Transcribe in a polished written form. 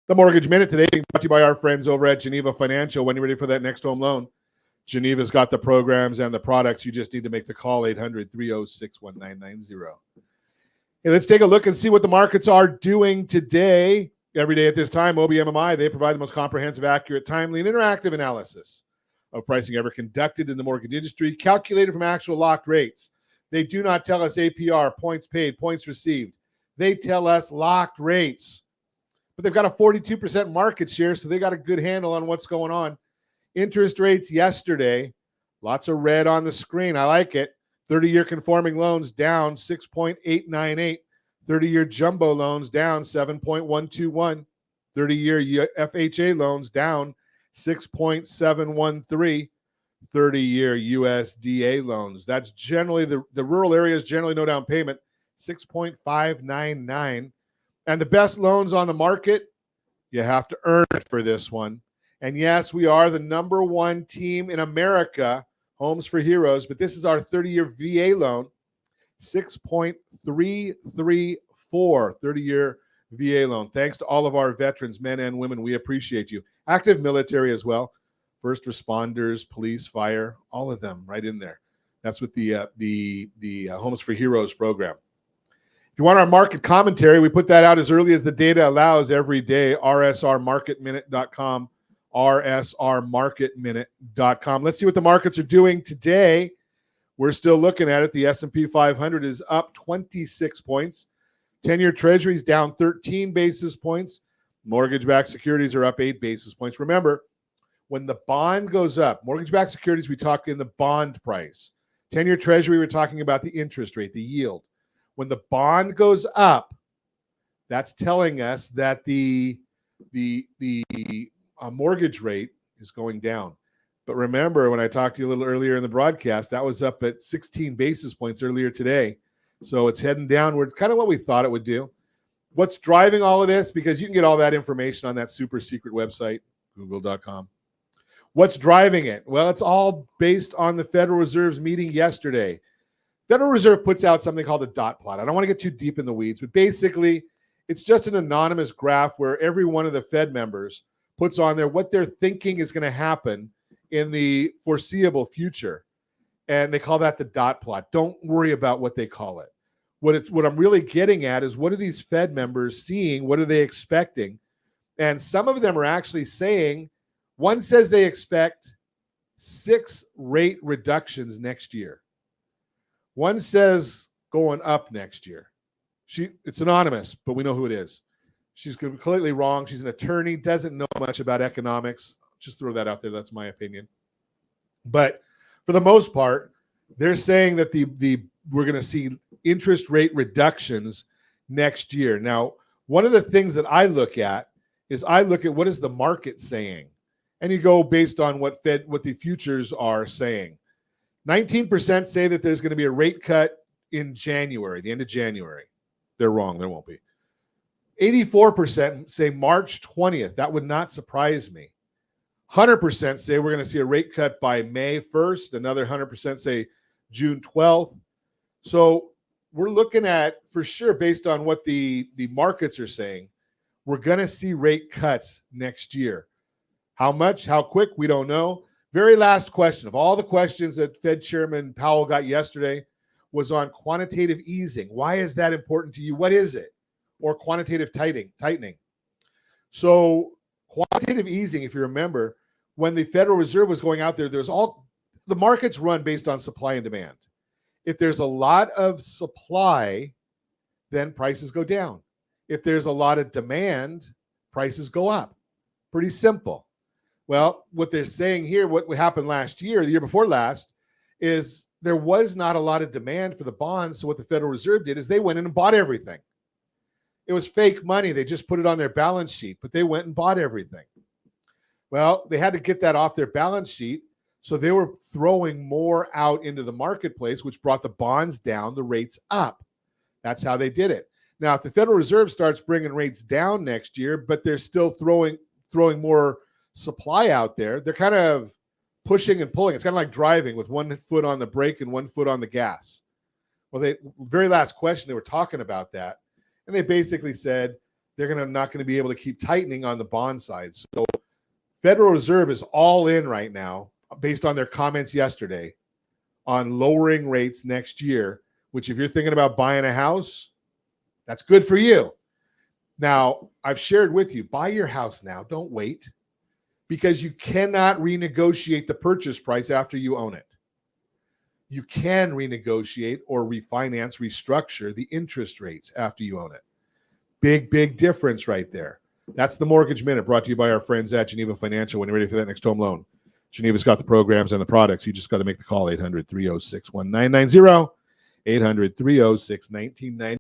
The Mortgage Minute today being brought to you by our friends over at Geneva Financial. When you're ready for that next home loan, Geneva's got the programs and the products. You just need to make the call, 800-306-1990. Hey, let's take a look and see what the markets are doing today. Every day at this time, OBMMI, they provide the most comprehensive, accurate, timely, and interactive analysis of pricing ever conducted in the mortgage industry, calculated from actual locked rates. They do not tell us APR, points paid, points received. They tell us locked rates. But they've got a 42% market share, so they got a good handle on what's going on. Interest rates yesterday, lots of red on the screen. I like it. 30-year conforming loans down 6.898. 30-year jumbo loans down 7.121. 30-year FHA loans down 6.713. 30-year USDA loans. That's generally the rural areas, generally no down payment, 6.599. And the best loans on the market, you have to earn it for this one. And yes, we are the number one team in America, Homes for Heroes, but this is our 30-year VA loan, 6.334, 30-year VA loan. Thanks to all of our veterans, men and women. We appreciate you. Active military as well. First responders, police, fire, all of them right in there. That's with the Homes for Heroes program. If you want our market commentary, we put that out as early as the data allows every day, rsrmarketminute.com, rsrmarketminute.com. Let's see what the markets are doing today. We're still looking at it. The S&P 500 is up 26 points. 10-year treasuries down 13 basis points. Mortgage-backed securities are up 8 basis points. Remember, when the bond goes up, mortgage-backed securities, we talk in the bond price. 10-year treasury, we're talking about the interest rate, the yield. When the bond goes up, that's telling us that the mortgage rate is going down. But remember, when I talked to you a little earlier in the broadcast, that was up at 16 basis points earlier today. So it's heading downward, kind of what we thought it would do. What's driving all of this? Because you can get all that information on that super secret website, google.com. What's driving it? Well, it's all based on the Federal Reserve's meeting yesterday. Federal Reserve puts out something called a dot plot. I don't want to get too deep in the weeds, but basically it's just an anonymous graph where every one of the Fed members puts on there what they're thinking is going to happen in the foreseeable future. And they call that the dot plot. Don't worry about what they call it. What I'm really getting at is, what are these Fed members seeing? What are they expecting? And some of them are actually saying, one says they expect 6 rate reductions next year. One says going up next year. It's anonymous, but we know who it is. She's completely wrong. She's an attorney, doesn't know much about economics. Just throw that out there. That's my opinion. But for the most part, they're saying that we're going to see interest rate reductions next year. Now, one of the things that I look at is what is the market saying? And you go based on what the futures are saying. 19% say that there's going to be a rate cut in January, the end of January. They're wrong. There won't be. 84% say March 20th. That would not surprise me. 100% say we're going to see a rate cut by May 1st. Another 100% say June 12th. So we're looking at, for sure, based on what the markets are saying, we're going to see rate cuts next year. How much, how quick, we don't know. Very last question. Of all the questions that Fed Chairman Powell got yesterday was on quantitative easing. Why is that important to you? What is it? Or quantitative tightening. So quantitative easing, if you remember, when the Federal Reserve was going out there, the markets run based on supply and demand. If there's a lot of supply, then prices go down. If there's a lot of demand, prices go up. Pretty simple. Well, what they're saying here, what happened last year, the year before last, is there was not a lot of demand for the bonds. So what the Federal Reserve did is they went in and bought everything. It was fake money. They just put it on their balance sheet, but they went and bought everything. Well, they had to get that off their balance sheet. So they were throwing more out into the marketplace, which brought the bonds down, the rates up. That's how they did it. Now, if the Federal Reserve starts bringing rates down next year, but they're still throwing more supply out there, they're kind of pushing and pulling. It's kind of like driving with one foot on the brake and one foot on the gas. Well, very last question, they were talking about that. And they basically said they're not going to be able to keep tightening on the bond side. So Federal Reserve is all in right now, based on their comments yesterday, on lowering rates next year, which if you're thinking about buying a house, that's good for you. Now, I've shared with you, buy your house now. Don't wait, because you cannot renegotiate the purchase price after you own it. You can renegotiate or refinance, restructure the interest rates after you own it. Big, big difference right there. That's the Mortgage Minute, brought to you by our friends at Geneva Financial. When you're ready for that next home loan, Geneva's got the programs and the products. You just got to make the call, 800-306-1990, 800-306-1990.